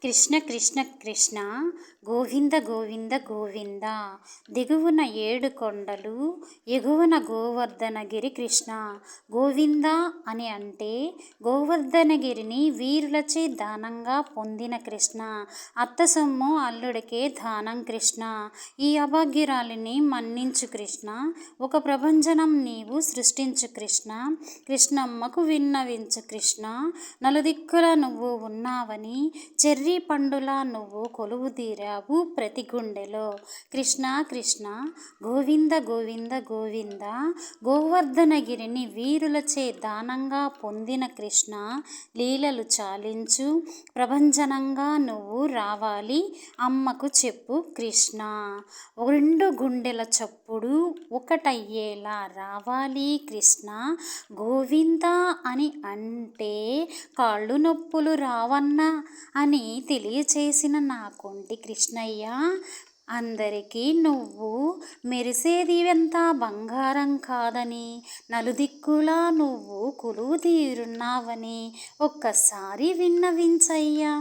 కృష్ణ కృష్ణ కృష్ణ గోవింద గోవింద గోవింద దిగువన ఏడు కొండలు ఎగువన గోవర్ధనగిరి కృష్ణ గోవింద అని అంటే గోవర్ధనగిరిని వీరులచే దానంగా పొందిన కృష్ణ. అత్త సొమ్ము అల్లుడికే దానం కృష్ణ. ఈ అభాగ్యురాలిని మన్నించు కృష్ణ. ఒక ప్రభంజనం నీవు సృష్టించు కృష్ణ. కృష్ణమ్మకు విన్నవించు కృష్ణ. నలుదిక్కుల నువ్వు ఉన్నావని చెర్రీ పండులా నువ్వు కొలువు తీరావు ప్రతి గుండెలో. కృష్ణ కృష్ణ గోవింద గోవింద గోవింద గోవర్ధనగిరిని వీరులచే దానంగా పొందిన కృష్ణ. లీలలు చాలించు ప్రభంజనంగా నువ్వు రావాలి అమ్మకు చెప్పు కృష్ణ. రెండు గుండెల చప్పుడు ఒకటయ్యేలా రావాలి కృష్ణ. గోవింద అని అంటే కాళ్ళు నొప్పులు రావన్నా అని తెలియచేసిన నా కొంటి కృష్ణయ్య. అందరికీ నువ్వు మెరిసేదివెంత బంగారం కాదని, నలుదిక్కులా నువ్వు కొలువు తీరున్నావని ఒక్కసారి విన్నవించయ్యా.